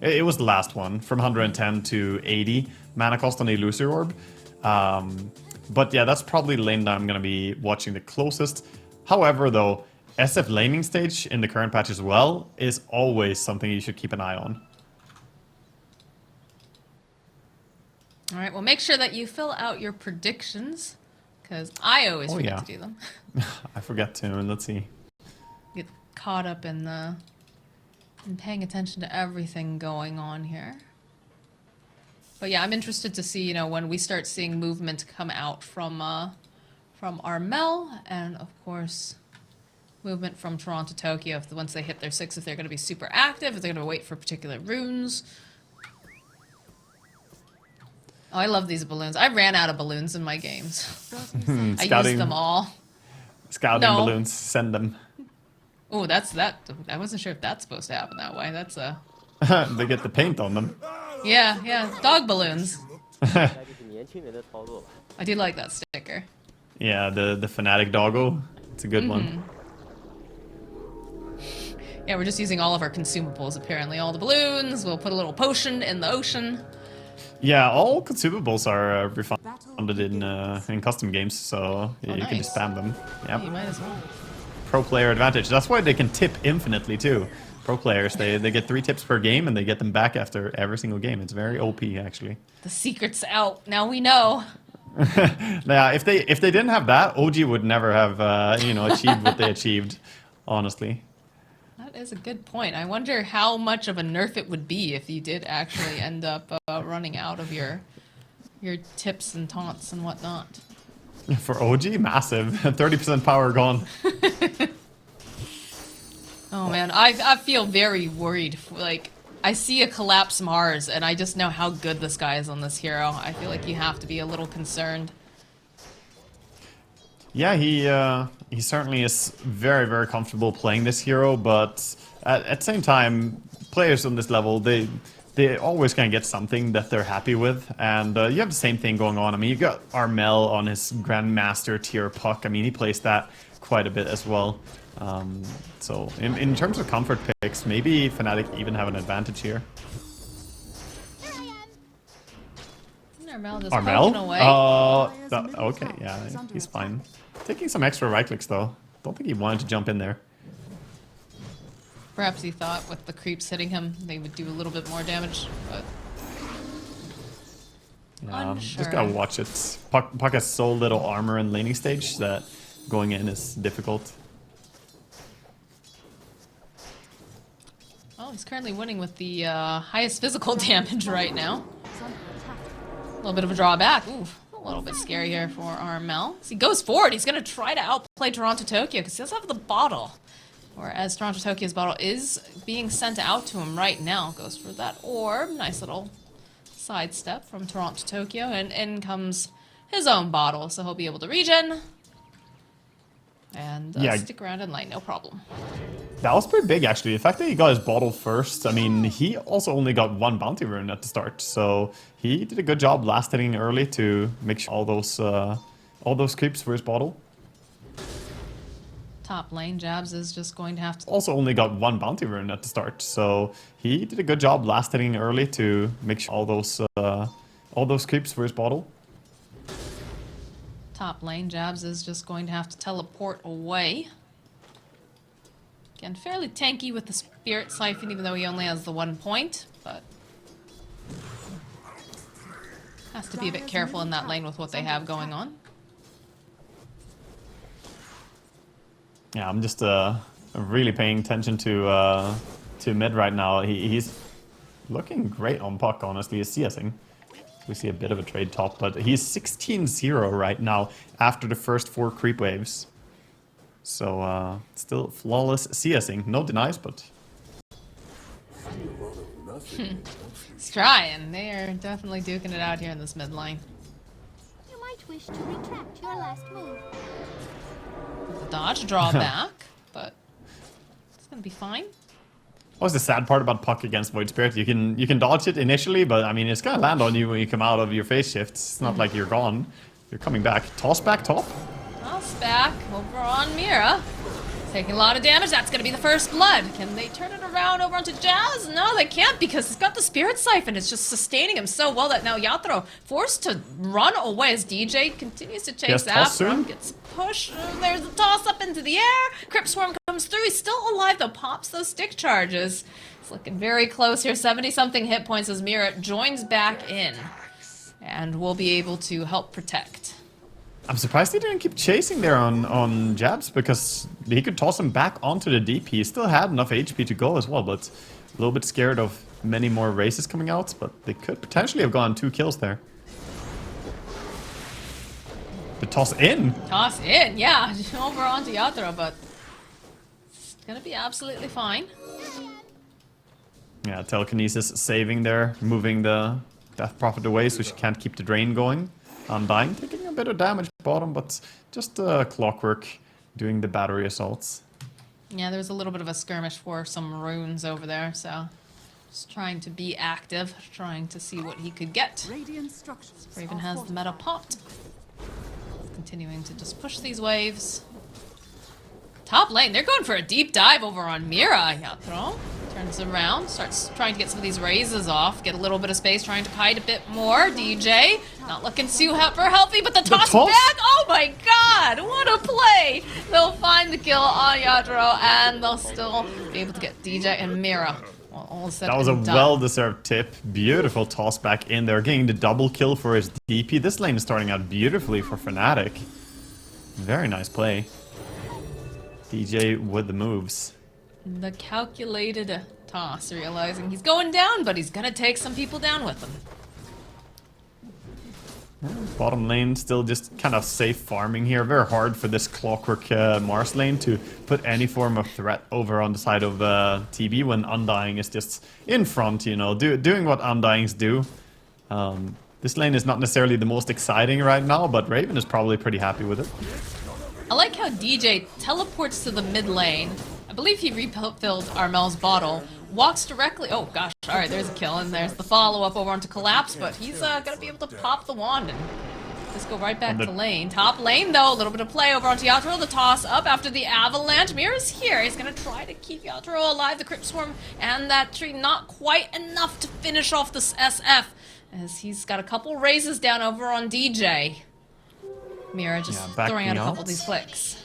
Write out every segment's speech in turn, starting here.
It was the last one, from 110 to 80 mana cost on the Illusory Orb. But yeah, that's probably the lane that I'm going to be watching the closest. However, though, SF laning stage in the current patch as well is always something you should keep an eye on. All right, well, make sure that you fill out your predictions, because I always forget to do them. I forget to, and let's see. Get caught up in paying attention to everything going on here. But yeah, I'm interested to see, when we start seeing movement come out from Armel, and of course, movement from Toronto Tokyo. Once they hit their 6, if they're going to be super active, if they're going to wait for particular runes. Oh, I love these balloons. I ran out of balloons in my games. I used them all. Scouting balloons, send them. Oh, I wasn't sure if that's supposed to happen that way. That's a... They get the paint on them. Yeah, dog balloons. I do like that sticker. Yeah, the Fnatic doggo. It's a good one. Yeah, we're just using all of our consumables, apparently. All the balloons, we'll put a little potion in the ocean. Yeah, all consumables are refunded in custom games, so you can just spam them. Yep. Yeah, you might as well. Pro player advantage. That's why they can tip infinitely too. Pro players, they get 3 tips per game and they get them back after every single game. It's very OP actually. The secret's out. Now we know. Yeah, if they didn't have that, OG would never have achieved what they achieved. Honestly. That is a good point. I wonder how much of a nerf it would be if you did actually end up running out of your tips and taunts and whatnot. For OG, massive. 30% power gone. Oh man, I feel very worried. Like, I see a collapse Mars, and I just know how good this guy is on this hero. I feel like you have to be a little concerned. Yeah, he certainly is very, very comfortable playing this hero, but at the same time, players on this level, they always can get something that they're happy with, and you have the same thing going on. I mean, you got Armel on his Grandmaster tier puck. I mean, he plays that quite a bit as well. So in terms of comfort picks, maybe Fnatic even have an advantage here. Armel just poking away. Okay, yeah, he's fine. Taking some extra right clicks though. Don't think he wanted to jump in there. Perhaps he thought with the creeps hitting him, they would do a little bit more damage, but... Yeah, just gotta watch it. Puck has so little armor in laning stage that going in is difficult. Oh, he's currently winning with the highest physical damage right now. A little bit of a drawback. Ooh, a little bit scary here for Armel. So he goes forward. He's going to try to outplay Toronto Tokyo because he does have the bottle. Whereas Toronto Tokyo's bottle is being sent out to him right now. Goes for that orb. Nice little sidestep from Toronto Tokyo. And in comes his own bottle. So he'll be able to regen. And stick around in lane, no problem. That was pretty big, actually. The fact that he got his bottle first, I mean, he also only got 1 bounty rune at the start, so he did a good job last hitting early to make sure all those creeps for his bottle. Top lane, Jabs is just going to have to... Also only got 1 bounty rune at the start, so he did a good job last hitting early to make sure all those creeps for his bottle. Top lane, Jabs is just going to have to teleport away. Again, fairly tanky with the Spirit Siphon, even though he only has the 1 point, but has to be a bit careful in that lane with what they have going on. Yeah, I'm just really paying attention to mid right now. He's looking great on puck, honestly. He's CSing. We see a bit of a trade top, but he's 16-0 right now after the first 4 creep waves. So still flawless CSing. No denies, but... He's trying. They are definitely duking it out here in this mid lane. You might wish to retract your last move. The dodge drawback, but it's gonna be fine. What's the sad part about puck against Void Spirit? You can dodge it initially, but I mean it's gonna land on you when you come out of your phase shift. It's not like you're gone. You're coming back. Toss back top. Toss back over on Mira. Taking a lot of damage. That's going to be the first blood. Can they turn it around over onto Jazz? No, they can't because he's got the Spirit Siphon. It's just sustaining him so well that now Yatoro forced to run away as DJ continues to chase after him. Gets pushed. There's a toss up into the air. Crypt Swarm comes through. He's still alive though. Pops those stick charges. It's looking very close here. 70-something hit points as Mira joins back in. And will be able to help protect. I'm surprised he didn't keep chasing there on Jabs, because he could toss him back onto the DP. He still had enough HP to go as well, but a little bit scared of many more races coming out, but they could potentially have gotten 2 kills there. The toss in! Toss in, yeah. Over onto Yatoro, but it's gonna be absolutely fine. Yeah, Telekinesis saving there, moving the Death Prophet away so she can't keep the drain going. Undying, taking a bit of damage bottom, but just Clockwork doing the battery assaults. Yeah, there's a little bit of a skirmish for some runes over there, so just trying to be active, trying to see what he could get. Raven has the meta popped. Continuing to just push these waves. Top lane, they're going for a deep dive over on Mira. Yatoro turns around, starts trying to get some of these raises off, get a little bit of space, trying to hide a bit more. DJ, not looking super healthy, but the toss back, oh my god, what a play! They'll find the kill on Yatoro, and they'll still be able to get DJ and Mira. That was a well-deserved tip. Beautiful toss back in there, getting the double kill for his DP. This lane is starting out beautifully for Fnatic. Very nice play. DJ with the moves. The calculated toss, realizing he's going down, but he's gonna take some people down with him. Bottom lane still just kind of safe farming here. Very hard for this Clockwork Mars lane to put any form of threat over on the side of TB when Undying is just in front, you know, doing what Undyings do. This lane is not necessarily the most exciting right now, but Raven is probably pretty happy with it. I like how DJ teleports to the mid lane. I believe he refilled Armel's bottle. Walks directly. Oh gosh, alright, there's a kill, and there's the follow-up over onto Collapse, but he's gonna be able to pop the wand and just go right back to lane. Top lane though, a little bit of play over onto Yatoro. The toss up after the avalanche. Mira's here. He's gonna try to keep Yatoro alive. The Crypt Swarm and that tree not quite enough to finish off this SF, as he's got a couple raises down over on DJ. Mira just throwing out a couple of these clicks.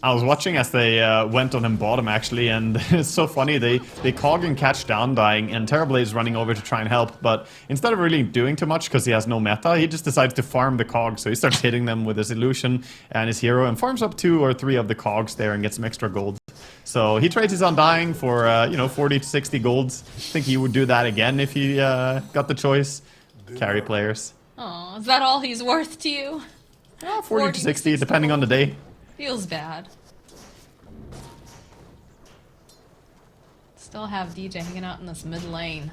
I was watching as they went on him bottom actually, and it's so funny. They cog and catch the Undying, and Terrorblade is running over to try and help, but instead of really doing too much because he has no meta, he just decides to farm the cogs. So he starts hitting them with his illusion and his hero, and farms up 2 or 3 of the cogs there and gets some extra gold. So he trades his Undying for you know, 40 to 60 golds. I think he would do that again if he got the choice. Carry players. Oh, is that all he's worth to you? 40 to 60, depending on the day. Feels bad. Still have DJ hanging out in this mid lane.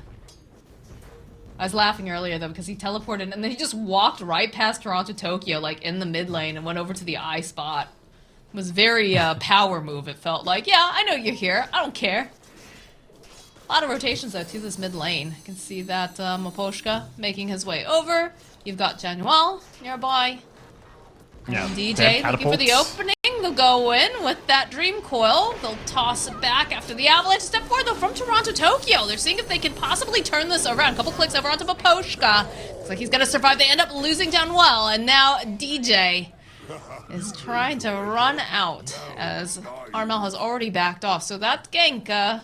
I was laughing earlier though because he teleported and then he just walked right past Toronto Tokyo, like in the mid lane, and went over to the I spot. It was very power move, it felt like. Yeah, I know you're here. I don't care. A lot of rotations though to this mid lane. You can see that Maposhka making his way over. You've got Januel nearby. Yeah, DJ looking for the opening. They'll go in with that Dream Coil. They'll toss it back after the avalanche. Step forward though from Toronto Tokyo. They're seeing if they can possibly turn this around. A couple clicks over onto Maposhka. Looks like he's gonna survive. They end up losing down well, and now DJ is trying to run out as Armel has already backed off. So that gank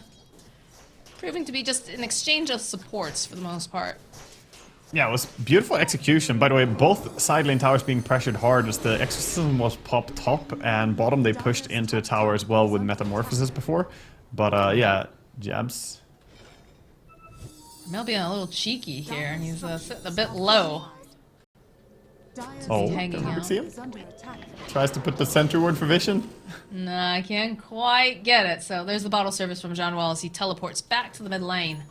proving to be just an exchange of supports for the most part. Yeah, it was beautiful execution. By the way, both side lane towers being pressured hard as the Exorcism was popped top, and bottom they pushed into a tower as well with Metamorphosis before. But yeah, Jabs. Mel being a little cheeky here, and he's sitting a bit low. Oh, hanging out. See him? Tries to put the sentry ward for vision. No, I can't quite get it. So there's the bottle service from Jean-Noel as he teleports back to the mid lane.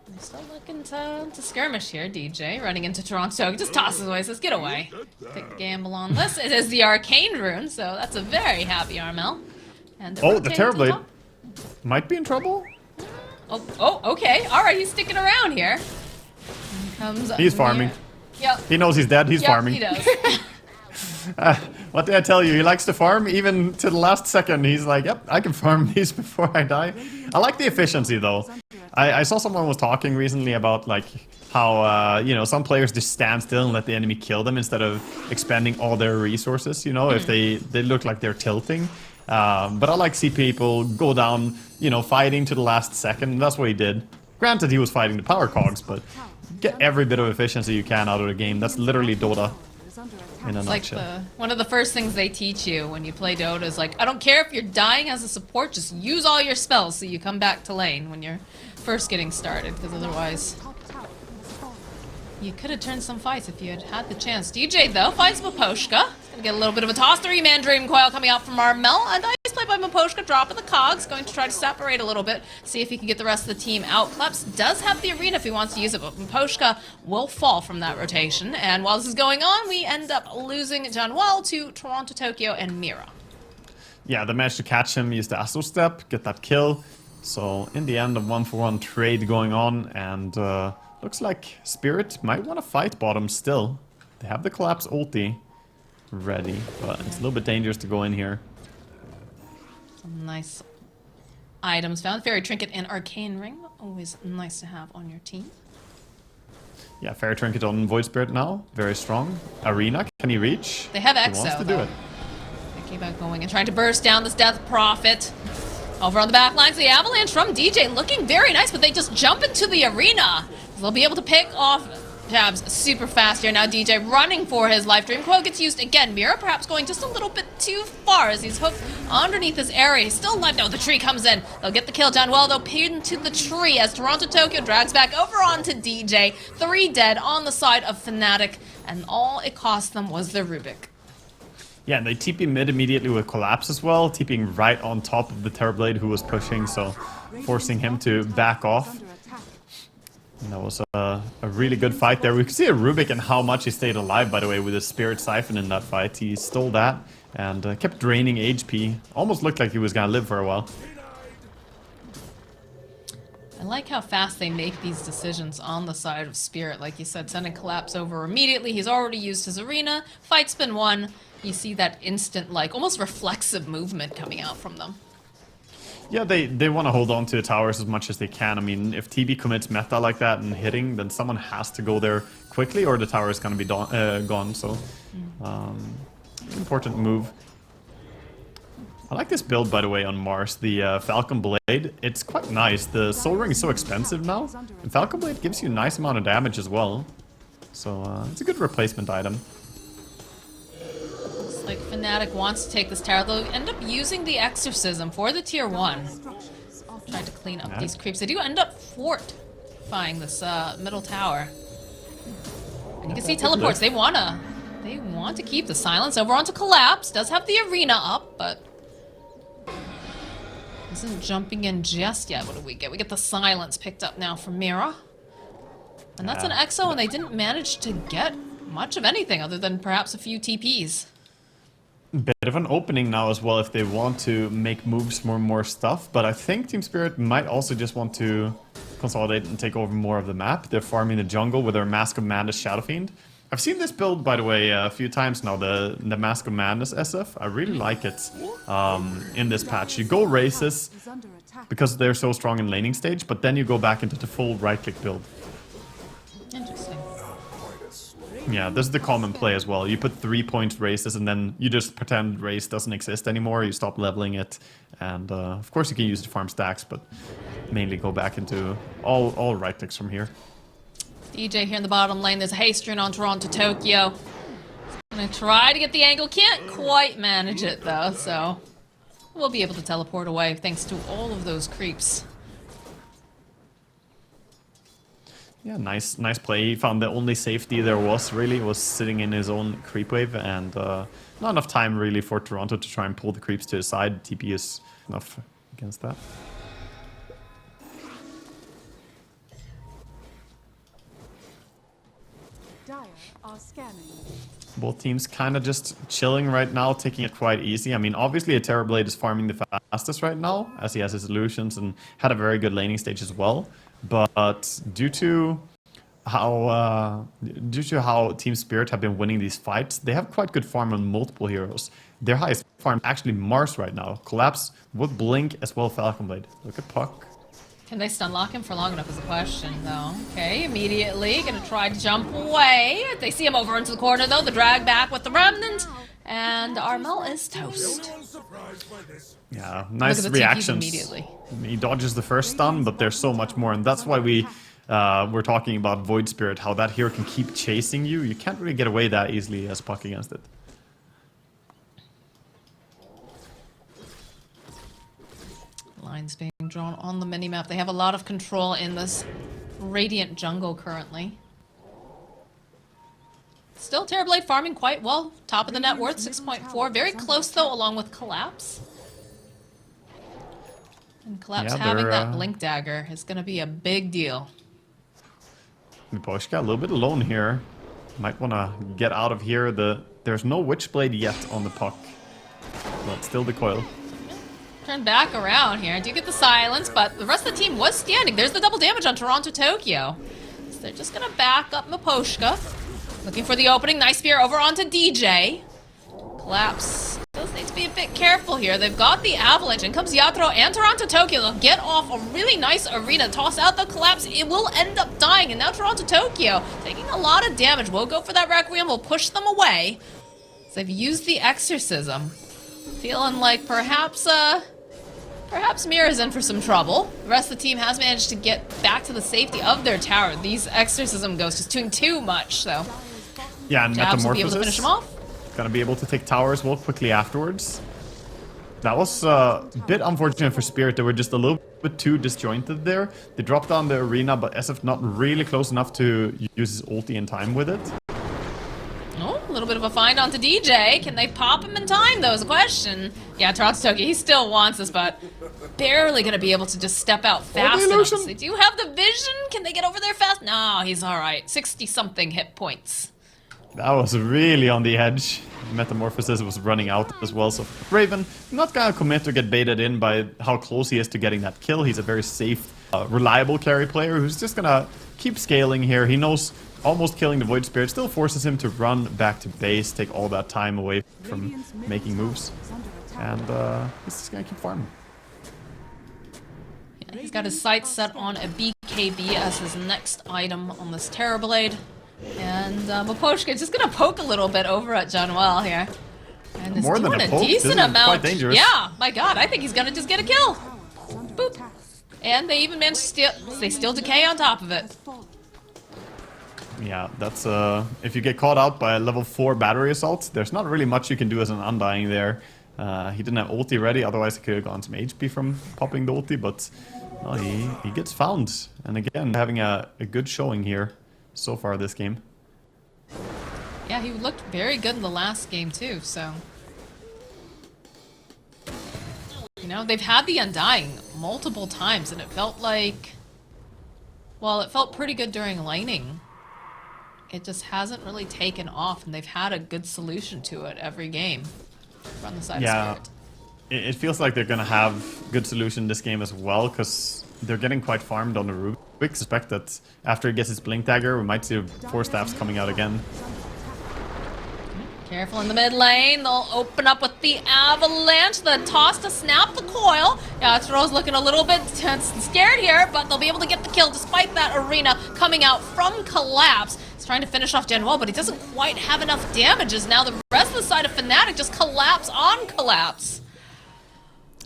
They're still looking to skirmish here. DJ running into Toronto. He just tosses away, says, get away. Take a gamble on this. It is the Arcane Rune, so that's a very happy Armel. And oh, the Terrorblade might be in trouble. Oh, okay. All right, he's sticking around here. He's farming. Yep. He knows he's dead. He's farming. He does. What did I tell you? He likes to farm. Even to the last second, he's like, yep, I can farm these before I die. I like the efficiency, though. I saw someone was talking recently about, like, how, you know, some players just stand still and let the enemy kill them instead of expending all their resources, you know, if they look like they're tilting. But I like to see people go down, you know, fighting to the last second. And that's what he did. Granted, he was fighting the power cogs, but get every bit of efficiency you can out of the game. That's literally Dota in a Like nutshell. one of the first things they teach you when you play Dota is like, I don't care if you're dying as a support, just use all your spells so you come back to lane when you're first getting started, because otherwise you could have turned some fights if you had had the chance. DJ, though, finds Miposhka. He's going to get a little bit of a toss. 3-man Dream Coil coming out from Armel. A nice play by Miposhka, dropping the cogs. Going to try to separate a little bit, see if he can get the rest of the team out. Kleps does have the arena if he wants to use it, but Miposhka will fall from that rotation. And while this is going on, we end up losing Janwell to Toronto, Tokyo, and Mira. Yeah, they managed to catch him, use the Aster step, get that kill. So in the end, a 1-for-1 trade going on, and looks like Spirit might want to fight bottom still. They have the collapse ulti ready, but it's a little bit dangerous to go in here. Some nice items found. Fairy Trinket and Arcane Ring. Always nice to have on your team. Yeah, Fairy Trinket on Void Spirit now. Very strong. Arena, can he reach? They have He Exo, wants to though. do it. Thinking about going and trying to burst down this Death Prophet. Over on the back lines, the Avalanche from DJ looking very nice, but they just jump into the arena. They'll be able to pick off tabs super fast here. Now DJ running for his life. Dream Coil gets used again. Mira perhaps going just a little bit too far as he's hooked underneath this area. He's still alive. No, the tree comes in. They'll get the kill down. Well, they'll pin to the tree as Toronto Tokyo drags back over onto DJ. 3 dead on the side of Fnatic, and all it cost them was the Rubik. Yeah, and they TP mid immediately with collapse as well, TPing right on top of the Terrorblade who was pushing, so forcing him to back off. And that was a really good fight there. We could see a Rubik and how much he stayed alive, by the way, with his Spirit Siphon in that fight. He stole that and kept draining HP. Almost looked like he was gonna live for a while. I like how fast they make these decisions on the side of Spirit. Like you said, sending Collapse over immediately. He's already used his arena. Fight's been won. You see that instant, like, almost reflexive movement coming out from them. Yeah, they want to hold on to the towers as much as they can. I mean, if TB commits meta like that and hitting, then someone has to go there quickly or the tower is going to be gone. So, important move. I like this build, by the way, on Mars. The Falcon Blade, it's quite nice. The Soul Ring is so expensive now. And Falcon Blade gives you a nice amount of damage as well. So, it's a good replacement item. Like Fnatic wants to take this tower. They'll end up using the Exorcism for the tier 1. Trying to clean up these creeps. They do end up fortifying this middle tower. And you can see teleports. They want to keep the silence over onto Collapse. Does have the arena up, but isn't jumping in just yet. What do we get? We get the silence picked up now from Mira. And that's an Exo, and they didn't manage to get much of anything other than perhaps a few TPs. Bit of an opening now as well if they want to make moves for more stuff, but I think Team Spirit might also just want to consolidate and take over more of the map. They're farming the jungle with their Mask of Madness Shadow Fiend. I've seen this build, by the way, a few times now, the Mask of Madness SF. I really like it in this patch. You go races because they're so strong in laning stage, but then you go back into the full right-click build. Interesting. Yeah, this is the common play as well. You put 3-point races and then you just pretend race doesn't exist anymore. You stop leveling it. And of course you can use it to farm stacks, but mainly go back into all right clicks from here. DJ here in the bottom lane. There's a haste rune on Toronto Tokyo. Gonna try to get the angle. Can't quite manage it though, so we'll be able to teleport away thanks to all of those creeps. Yeah, nice play. He found the only safety there was sitting in his own creep wave, and not enough time really for Toronto to try and pull the creeps to his side. TP is enough against that. Both teams kind of just chilling right now, taking it quite easy. I mean, obviously a Terrorblade is farming the fastest right now, as he has his illusions and had a very good laning stage as well. But due to how due to how Team Spirit have been winning these fights, they have quite good farm on multiple heroes. Their highest farm is actually Mars right now. Collapse with Blink as well Falcon Blade. Look at Puck. Can they stun lock him for long enough is the question, though. Okay, immediately gonna try to jump away. They see him over into the corner, though. The drag back with the remnant, and Armel is toast. Yeah, nice reactions. He dodges the first stun, but there's so much more, and that's why we're talking about Void Spirit, how that hero can keep chasing you. You can't really get away that easily as Puck against it. Lines being drawn on the minimap. They have a lot of control in this Radiant jungle currently. Still Terrorblade farming quite well. Top of the net worth, 6.4. Very close though, along with Collapse. And Collapse having that Blink Dagger is going to be a big deal. Miposhka a little bit alone here. Might want to get out of here. There's no Witchblade yet on the Puck. But still the coil. Turn back around here. Do get the silence, but the rest of the team was standing. There's the double damage on Toronto Tokyo. So they're just going to back up Miposhka. Looking for the opening. Nice spear over onto DJ. Collapse. Does need to be a bit careful here. They've got the Avalanche. And comes Yatro and Toronto Tokyo. They'll get off a really nice arena. Toss out the Collapse. It will end up dying. And now Toronto Tokyo taking a lot of damage. We'll go for that Requiem. We'll push them away. So they've used the Exorcism. Feeling like perhaps Mira's in for some trouble. The rest of the team has managed to get back to the safety of their tower. These Exorcism ghosts just doing too much, so... Yeah, and Jabs will be able to finish them off. Gonna be able to take towers well quickly afterwards. That was a bit unfortunate for Spirit. They were just a little bit too disjointed there. They dropped down the arena, but SF not really close enough to use his ulti in time with it. Oh, a little bit of a find onto DJ. Can they pop him in time, though, is the question. Yeah, Toronto Tokyo, he still wants this, but barely going to be able to just step out fast enough. They do have the vision. Can they get over there fast? No, he's all right. 60-something hit points. That was really on the edge. Metamorphosis was running out as well, so Raven not gonna commit or get baited in by how close he is to getting that kill. He's a very safe, reliable carry player who's just gonna keep scaling here. He knows almost killing the Void Spirit still forces him to run back to base, take all that time away from making moves, and he's just gonna keep farming. Yeah, he's got his sights set on a BKB as his next item on this Terrorblade. And Miposhka is just gonna poke a little bit over at Januel here. And is doing a decent amount. Quite dangerous. Yeah, my god, I think he's gonna just get a kill. Boop. And they even managed to steal, they steal Decay on top of it. Yeah, that's if you get caught out by a level 4 battery assault, there's not really much you can do as an Undying there. He didn't have ulti ready, otherwise he could have gotten some HP from popping the ulti, but he gets found. And again, having a good showing here so far this game. Yeah, he looked very good in the last game too, so... You know, they've had the Undying multiple times, and it felt like... Well, it felt pretty good during laning. It just hasn't really taken off, and they've had a good solution to it every game. From the side of Spirit. It feels like they're gonna have good solution this game as well, because they're getting quite farmed on the Rubik. We expect that after he gets his Blink Dagger, we might see 4 staffs coming out again. Careful in the mid lane. They'll open up with the Avalanche. The toss to snap the coil. Yeah, Tsuro's looking a little bit scared here, but they'll be able to get the kill despite that arena coming out from Collapse. He's trying to finish off Januel, but he doesn't quite have enough damages. Now the rest of the side of Fnatic just collapse on Collapse.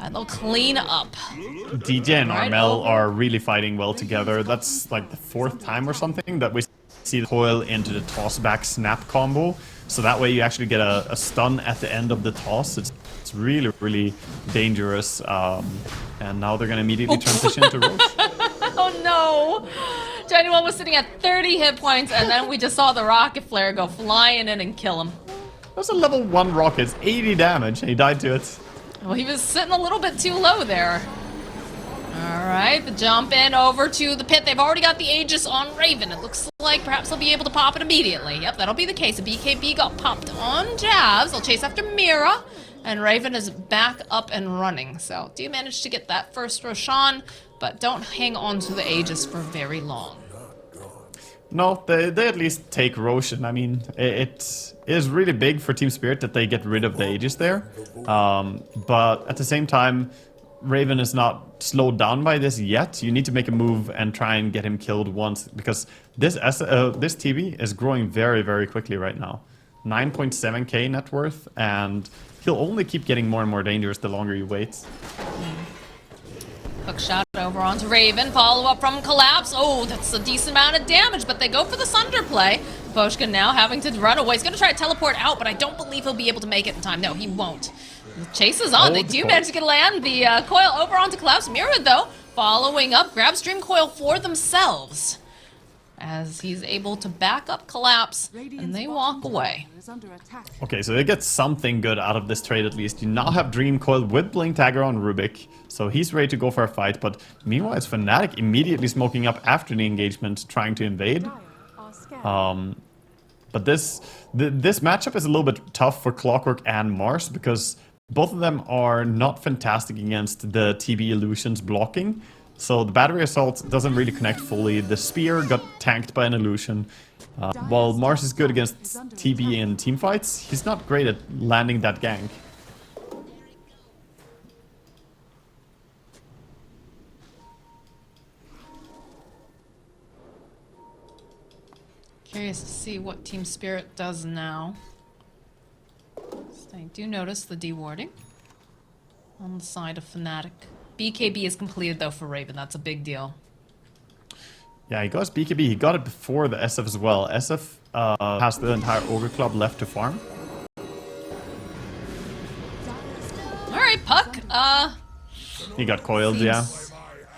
And they'll clean up. DJ and Armel are really fighting well together. That's like the 4th time or something that we see the coil into the toss back snap combo. So that way you actually get a stun at the end of the toss. It's really, really dangerous. And now they're going to immediately transition to Roche. Oh no! Januel was sitting at 30 hit points, and then we just saw the rocket flare go flying in and kill him. That's a level 1 rocket. It's 80 damage, and he died to it. Well, he was sitting a little bit too low there. Alright, the jump in over to the pit. They've already got the Aegis on Raven. It looks like perhaps they'll be able to pop it immediately. Yep, that'll be the case. The BKB got popped on Jabs. They'll chase after Mira. And Raven is back up and running. So, do manage to get that first Roshan, but don't hang on to the Aegis for very long. No, they at least take Roshan. I mean, it is really big for Team Spirit that they get rid of the Aegis there. But at the same time, Raven is not slowed down by this yet. You need to make a move and try and get him killed once, because this TV is growing very, very quickly right now. 9.7k net worth, and he'll only keep getting more and more dangerous the longer you wait. Hook shot over onto Raven. Follow up from Collapse. Oh, that's a decent amount of damage, but they go for the Sunder play. Poshka now having to run away. He's going to try to teleport out, but I don't believe he'll be able to make it in time. No, he won't. The chase is on. They do manage to get land the coil over onto Collapse. Mira, though, following up, grabs Dream Coil for themselves, as he's able to back up Collapse, and they walk away. Okay, so they get something good out of this trade at least. You now have Dream Coil with Blink Dagger on Rubik, so he's ready to go for a fight, but meanwhile it's Fnatic immediately smoking up after the engagement, trying to invade. But this matchup is a little bit tough for Clockwork and Mars, because both of them are not fantastic against the TB Illusions blocking. So the battery assault doesn't really connect fully. The spear got tanked by an illusion. While Mars is good against TB in teamfights, he's not great at landing that gank. Curious to see what Team Spirit does now. So I do notice the dewarding on the side of Fnatic. BKB is completed though for Raven. That's a big deal. Yeah, he got his BKB. He got it before the SF as well. SF has the entire Ogre Club left to farm. Alright, Puck. He got coiled, yeah.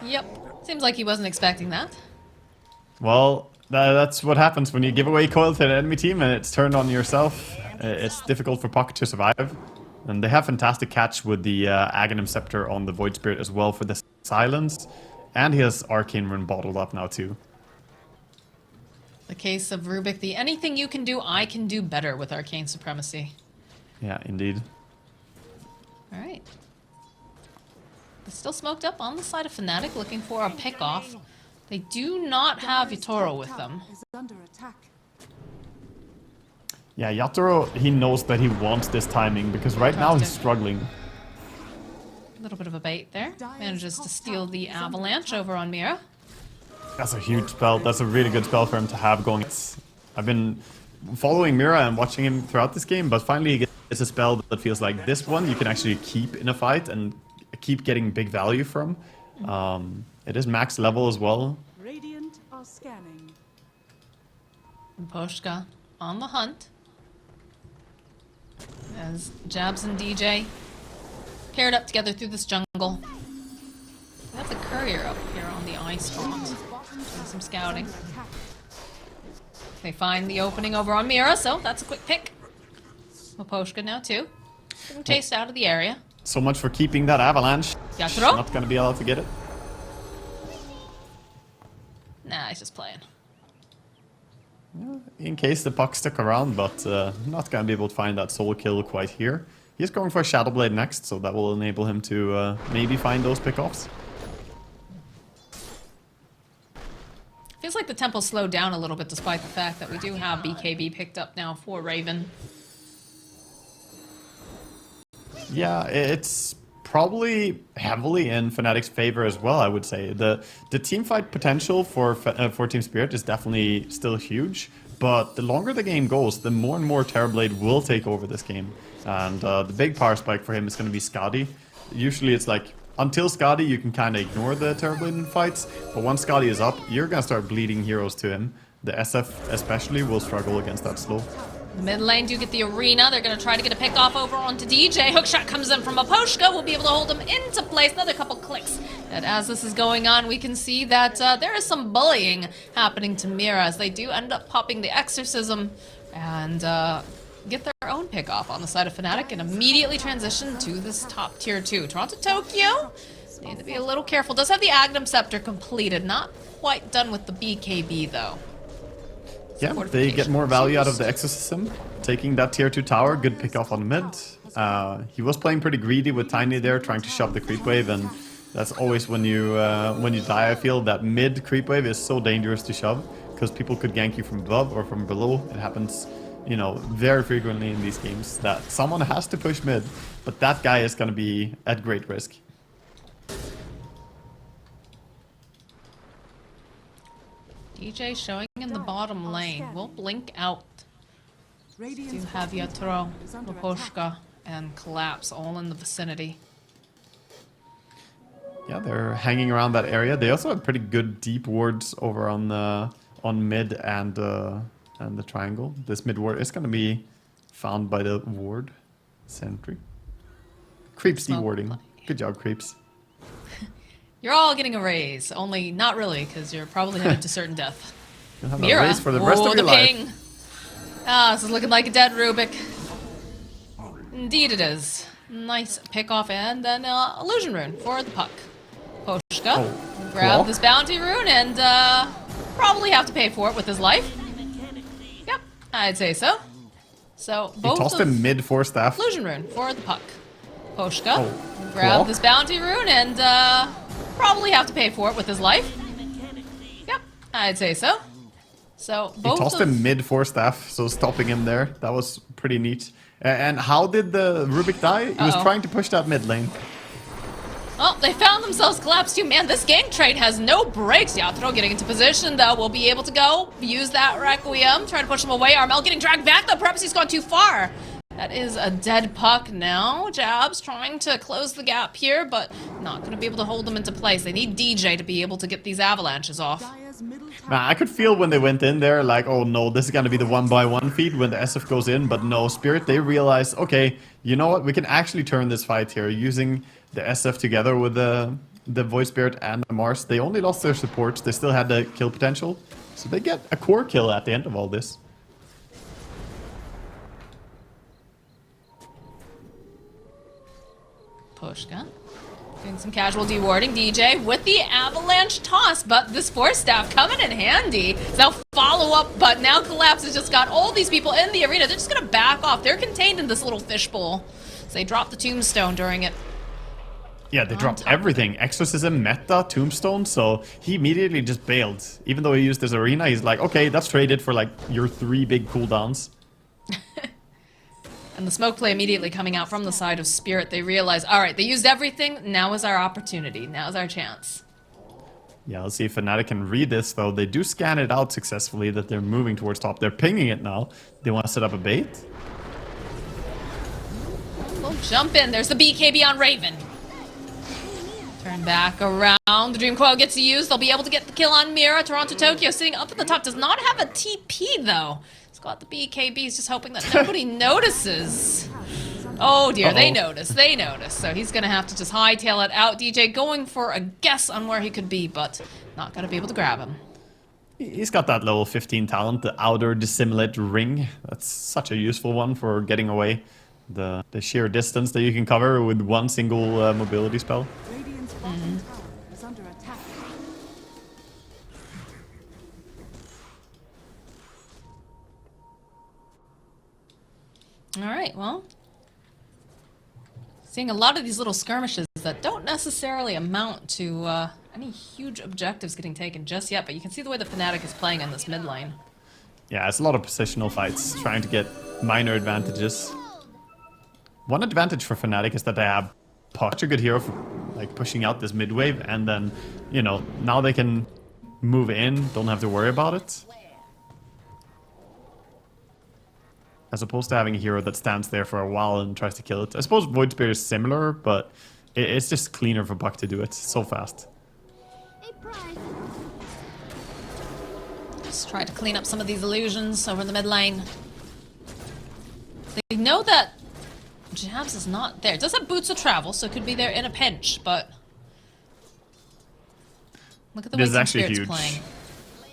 Yep. Seems like he wasn't expecting that. Well, that's what happens when you give away coil to an enemy team and it's turned on yourself. It's difficult for Puck to survive. And they have fantastic catch with the Aghanim Scepter on the Void Spirit as well for the silence. And he has Arcane Rune bottled up now too. The case of Rubik, the anything you can do, I can do better with Arcane Supremacy. Yeah, indeed. Alright. They're still smoked up on the side of Fnatic, looking for a pickoff. They do not have Yatoro with them. Yeah, Yatoro, he knows that he wants this timing, because right now he's struggling. A little bit of a bait there. Manages to steal the Avalanche over on Mira. That's a huge spell. That's a really good spell for him to have going. I've been following Mira and watching him throughout this game, but finally he gets a spell that feels like this one you can actually keep in a fight and keep getting big value from. It is max level as well. Radiant are scanning. And Poshka on the hunt. As Jabs and DJ paired up together through this jungle. We have the courier up here on the eye spot. Doing some scouting. They find the opening over on Mira, so that's a quick pick. Poshka now too. Getting chased out of the area. So much for keeping that Avalanche. Yatoro? Not gonna be able to get it. Nah, he's just playing. In case the Puck stick around, but not gonna be able to find that solo kill quite here. He's going for a Shadow Blade next, so that will enable him to maybe find those pickoffs. Feels like the tempo slowed down a little bit despite the fact that we do have BKB picked up now for Raven. Yeah, it's probably heavily in Fnatic's favor as well, I would say. The teamfight potential for Team Spirit is definitely still huge, but the longer the game goes, the more and more Terrorblade will take over this game. And the big power spike for him is going to be Skadi. Usually it's like, until Skadi you can kind of ignore the Terrorblade in fights, but once Skadi is up, you're going to start bleeding heroes to him. The SF especially will struggle against that slow. The mid lane do get the arena. They're going to try to get a pick off over onto DJ. Hookshot comes in from Aposhka. We'll be able to hold him into place. Another couple clicks. And as this is going on, we can see that there is some bullying happening to Mira as they do end up popping the Exorcism and get their own pick off on the side of Fnatic and immediately transition to this top tier 2. Toronto Tokyo need to be a little careful. Does have the Aghanim Scepter completed. Not quite done with the BKB though. Yeah, they get more value out of the Exorcism. Taking that tier 2 tower, good pick off on mid. He was playing pretty greedy with Tiny there, trying to shove the creep wave, and that's always when you die, I feel that mid creep wave is so dangerous to shove. because people could gank you from above or from below. It happens, you know, very frequently in these games that someone has to push mid, but that guy is going to be at great risk. DJ showing in the bottom lane. We'll blink out. You have Yatro, Luposhka, and Collapse all in the vicinity. Yeah, they're hanging around that area. They also have pretty good deep wards over on mid and the triangle. This mid ward is going to be found by the ward sentry. Creeps dewarding. Good job, Creeps. You're all getting a raise, only not really, because you're probably headed to certain death. You'll have a Mira. race for the rest of your life. Ah, this is looking like a dead Rubik. Indeed it is. Nice pick-off and then illusion rune for the puck. Poshka, grab this bounty rune and probably have to pay for it with his life. Yep, I'd say so. So both He tossed him mid for staff. illusion rune for the puck. Poshka, grab this bounty rune and probably have to pay for it with his life. Yep, I'd say so. So both He tossed him mid for staff, so stopping him there. That was pretty neat. And how did the Rubik die? He was trying to push that mid lane. Oh, they found themselves collapsed too. Man, this gank trade has no brakes. Yatro getting into position, though. We'll be able to go use that Requiem. Trying to push him away. Armel getting dragged back, though. Perhaps he's gone too far. That is a dead puck now. Jabs trying to close the gap here, but not going to be able to hold them into place. They need DJ to be able to get these avalanches off. Man, I could feel when they went in there, like, oh no, this is going to be the 1-by-1 feed when the SF goes in, but no, Spirit, they realized, okay, you know what, we can actually turn this fight here using the SF together with the Void Spirit and the Mars. They only lost their supports, they still had the kill potential, so they get a core kill at the end of all this. Pushka. Doing some casual dewarding. DJ with the avalanche toss, but this force staff coming in handy. Now follow up, but now Collapse has just got all these people in the arena. They're just gonna back off. They're contained in this little fishbowl. So they dropped the tombstone during it. Yeah, they dropped everything. Exorcism, Meta, Tombstone, so he immediately just bailed. Even though he used this arena, he's like, okay, that's traded for like your 3 big cooldowns. And the smoke play immediately coming out from the side of Spirit. They realize, all right, they used everything. Now is our opportunity. Now is our chance. Yeah, let's see if Fnatic can read this, though. They do scan it out successfully that they're moving towards top. They're pinging it now. They want to set up a bait. We'll jump in. There's the BKB on Raven. Turn back around. The Dream Coil gets used. They'll be able to get the kill on Mira. Toronto Tokyo sitting up at the top. Does not have a TP, though. Got the BKBs, just hoping that nobody notices. Oh dear, they notice, So he's gonna have to just hightail it out. DJ going for a guess on where he could be, but not gonna be able to grab him. He's got that level 15 talent, the outer dissimulate ring. That's such a useful one for getting away the sheer distance that you can cover with one single mobility spell. Alright, well, seeing a lot of these little skirmishes that don't necessarily amount to any huge objectives getting taken just yet, but you can see the way the Fnatic is playing on this mid lane. Yeah, it's a lot of positional fights, trying to get minor advantages. One advantage for Fnatic is that they have such a good hero for like pushing out this mid wave, and then, you know, now they can move in, don't have to worry about it. As opposed to having a hero that stands there for a while and tries to kill it. I suppose Void Spirit is similar, but it's just cleaner for Buck to do it so fast. Just try to clean up some of these illusions over the mid lane. They know that Jabs is not there. It does have boots of travel, so it could be there in a pinch, but look at the way Team Spirit's playing.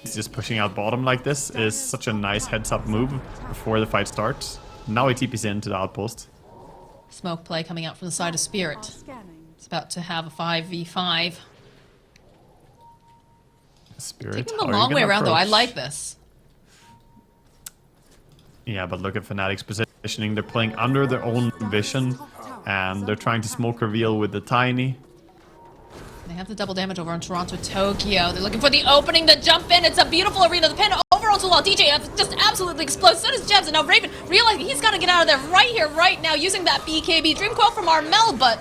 He's just pushing out bottom like this is such a nice heads-up move before the fight starts. Now he TPs into the outpost. Smoke play coming out from the side of Spirit. It's about to have a 5v5. Spirit, taking the long way around, though. I like this. Yeah, but look at Fnatic's positioning. They're playing under their own vision, and they're trying to smoke reveal with the tiny. They have the double damage over on Toronto, Tokyo. They're looking for the opening to jump in. It's a beautiful arena. The pin over onto the wall. DJ just absolutely explodes. So does Jebs. And now Raven realizing he's got to get out of there right here, right now, using that BKB Dream Coil from Armel, but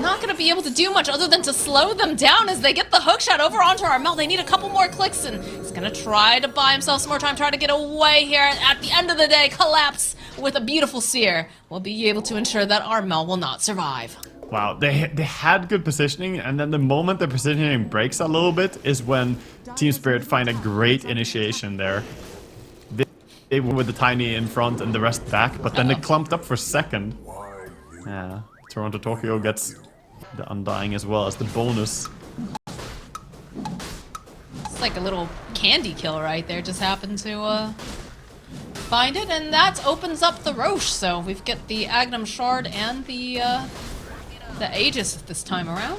not going to be able to do much other than to slow them down as they get the hook shot over onto Armel. They need a couple more clicks, and he's going to try to buy himself some more time, try to get away here. And at the end of the day, collapse with a beautiful seer will be able to ensure that Armel will not survive. Wow, they had good positioning, and then the moment the positioning breaks a little bit is when Team Spirit find a great initiation there. They went with the tiny in front and the rest back, but then they clumped up for second. Yeah, Toronto Tokyo gets the Undying as well as the bonus. It's like a little candy kill right there, just happened to find it, and that opens up the Roche. So we've got the Agnum Shard and the Aegis this time around.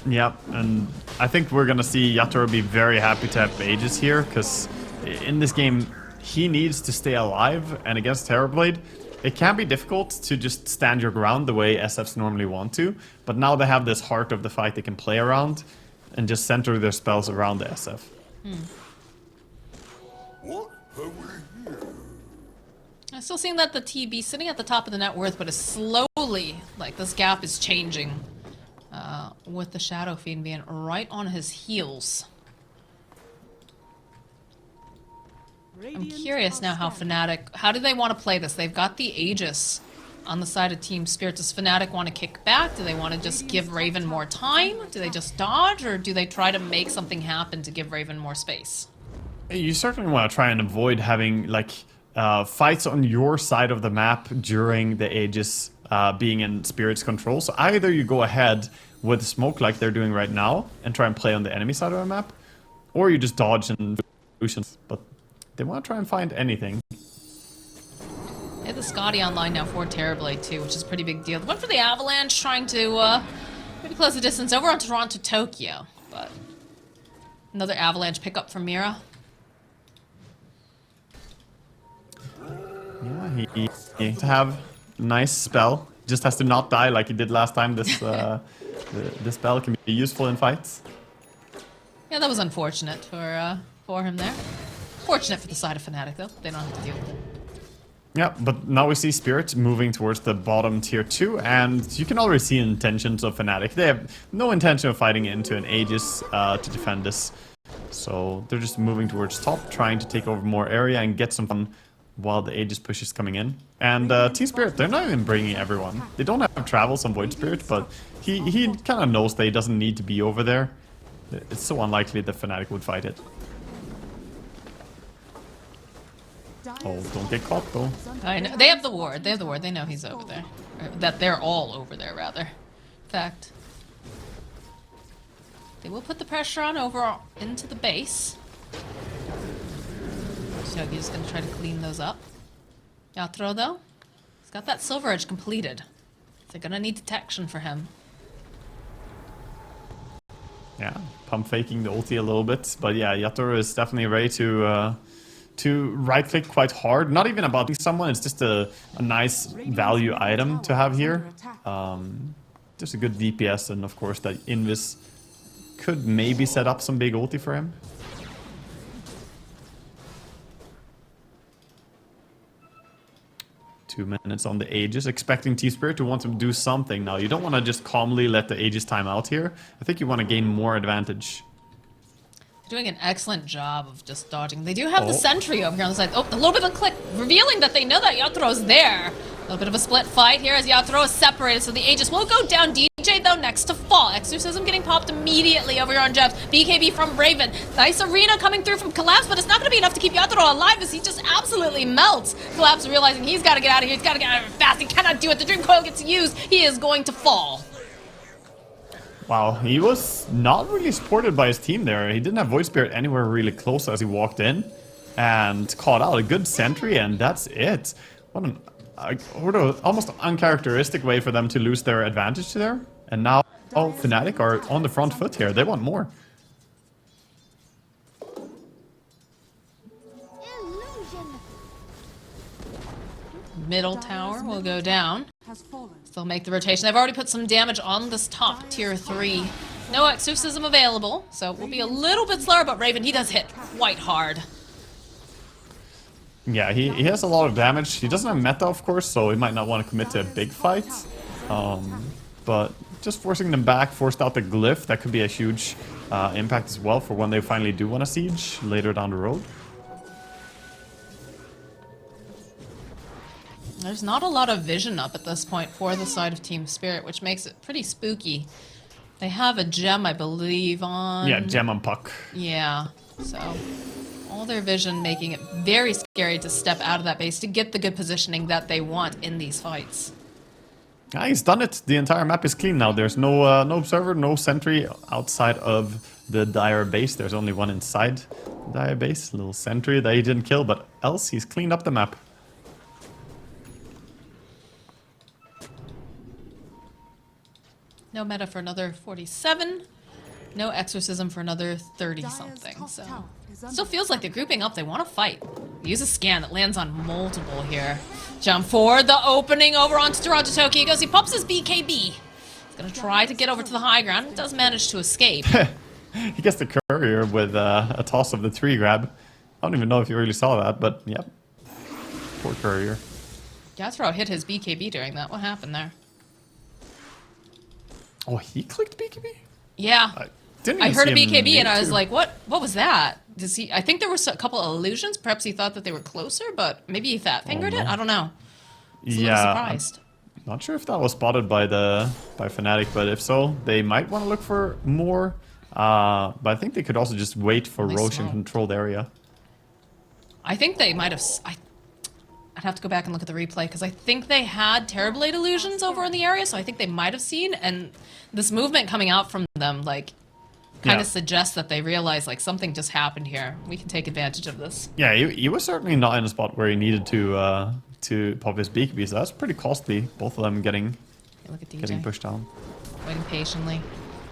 Yep, and I think we're gonna see Yatoro be very happy to have Aegis here, because in this game he needs to stay alive, and against Terrorblade it can be difficult to just stand your ground the way SFs normally want to, but now they have this heart of the fight they can play around and just center their spells around the SF. What have we here? I'm still seeing that the TB sitting at the top of the net worth, but is slowly, like, this gap is changing with the Shadow Fiend being right on his heels. I'm curious now how Fnatic, how do they want to play this? They've got the Aegis on the side of Team Spirit. Does Fnatic want to kick back? Do they want to just give Raven more time? Do they just dodge, or do they try to make something happen to give Raven more space? You certainly want to try and avoid having, like, fights on your side of the map during the Aegis being in Spirit's control. So either you go ahead with smoke like they're doing right now and try and play on the enemy side of the map, or you just dodge and solutions. But they want to try and find anything. They have the Scotty online now for Terrorblade too, which is a pretty big deal. One for the Avalanche, trying to pretty close the distance over on Toronto, Tokyo. But another Avalanche pickup from Mira. Yeah, he needs to have a nice spell. Just has to not die like he did last time. This this spell can be useful in fights. Yeah, that was unfortunate for him there. Fortunate for the side of Fnatic though. They don't have to deal with it. Yeah, but now we see Spirit moving towards the bottom tier 2, and you can already see intentions of Fnatic. They have no intention of fighting into an Aegis to defend this. So they're just moving towards top, trying to take over more area and get some fun while the Aegis push is coming in. And Team Spirit, they're not even bringing everyone. They don't have travels on Void Spirit, but he kind of knows that he doesn't need to be over there. It's so unlikely that Fnatic would fight it. Oh, don't get caught though. I know. They have the ward. They have the ward. They know he's over there. Or that they're all over there, rather. In fact, they will put the pressure on over into the base. So he's going to try to clean those up. Yatoro, though, he's got that Silver Edge completed. So they're going to need detection for him. Yeah, pump faking the ulti a little bit. But yeah, Yatoro is definitely ready to right-click quite hard. Not even about someone, it's just a nice value item to have here. Just a good DPS, and of course that Invis could maybe set up some big ulti for him. Two minutes on the Aegis, expecting T-Spirit to want to do something now. You don't want to just calmly let the Aegis time out here. I think you want to gain more advantage. Doing an excellent job of just dodging. They do have the sentry over here on the side. Oh, a little bit of a click, revealing that they know that Yatoro's there. A little bit of a split fight here as Yatoro is separated, so the Aegis will go down. DJ, though, next to fall. Exorcism getting popped immediately over here on Jebs. BKB from Raven. Nice arena coming through from Collapse, but it's not going to be enough to keep Yatoro alive as he just absolutely melts. Collapse realizing he's got to get out of here. He's got to get out of here fast. He cannot do it. The Dream Coil gets used. He is going to fall. Wow, he was not really supported by his team there. He didn't have Void Spirit anywhere really close as he walked in. And caught out a good sentry, and that's it. What an almost uncharacteristic way for them to lose their advantage there. And now Fnatic are on the front foot here. They want more. Middle tower will go down. They'll make the rotation. They've already put some damage on this top tier 3 No exorcism available, so we'll be a little bit slower, but Raven, he does hit quite hard. Yeah, he has a lot of damage. He doesn't have meta, of course, so he might not want to commit to a big fight. But just forcing them back, forced out the glyph, that could be a huge impact as well for when they finally do want a siege later down the road. There's not a lot of vision up at this point for the side of Team Spirit, which makes it pretty spooky. They have a gem, I believe, on... Yeah, gem and puck. Yeah, so all their vision making it very scary to step out of that base to get the good positioning that they want in these fights. Yeah, he's done it. The entire map is clean now. There's no no observer, no sentry outside of the Dire base. There's only one inside the Dire base. A little sentry that he didn't kill, but else he's cleaned up the map. No meta for another 47. No exorcism for another 30-something. So still feels like they're grouping up. They want to fight. Use a scan that lands on multiple here. Jump forward. The opening over onto Toronto Tokyo. He goes. He pops his BKB. He's going to try to get over to the high ground. He does manage to escape. He gets the courier with a toss of the 3 grab. I don't even know if you really saw that, but yep. Poor courier. Gathro hit his BKB during that. What happened there? Oh, he clicked BKB? Yeah. I heard a BKB and I was like, what was that? Does he? I think there was a couple of illusions. Perhaps he thought that they were closer, but maybe he fat fingered it. I don't know. I was a little surprised. I'm not sure if that was spotted by Fnatic, but if so, they might want to look for more. But I think they could also just wait for Roshan controlled area. I think they might have. I'd have to go back and look at the replay because I think they had Terrorblade illusions over in the area, so I think they might have seen. And this movement coming out from them, like, kind of suggests that they realize like something just happened here. We can take advantage of this. Yeah, he was certainly not in a spot where he needed to pop his BKB, so that's pretty costly. Both of them getting pushed down. Waiting patiently.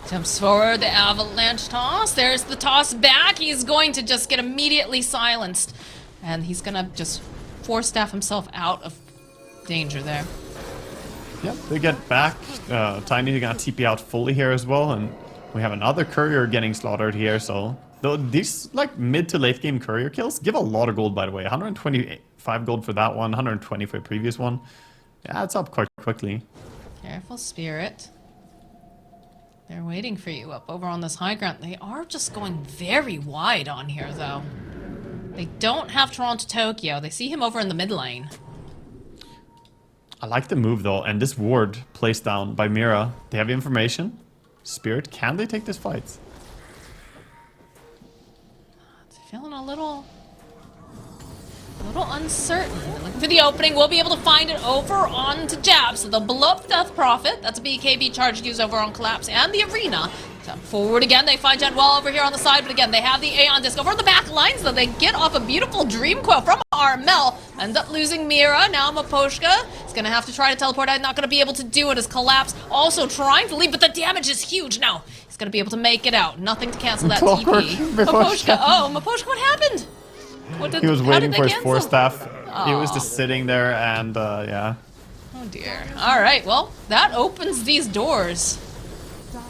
Jumps forward, the avalanche toss. There's the toss back. He's going to just get immediately silenced. And he's going to just force staff himself out of danger there. Yep, they get back. Tiny gonna TP out fully here as well, and we have another courier getting slaughtered here, so... These, like, mid to late game courier kills give a lot of gold, by the way. 125 gold for that one, 120 for the previous one. Yeah, it's up quite quickly. Careful, Spirit. They're waiting for you up over on this high ground. They are just going very wide on here, though. They don't have Toronto Tokyo. They see him over in the mid lane. I like the move, though, and this ward placed down by Mira. They have information. Spirit, can they take this fight? Feeling a little uncertain. Looking for the opening. We'll be able to find it over onto Jab. So they'll blow up Death Prophet. That's a BKB charge used over on Collapse and the Arena. Jump forward again. They find Jet Wall over here on the side, but again, they have the Aeon Disc over on the back lines, though. They get off a beautiful Dream Coil from Armel. End up losing Mira. Now Maposhka is going to have to try to teleport out. Not going to be able to do it as Collapse also trying to leave, but the damage is huge now. He's going to be able to make it out. Nothing to cancel that TP. Maposhka. Oh, Maposhka, what happened? He was waiting for his force staff. He was just sitting there and, yeah. Oh, dear. All right, well, that opens these doors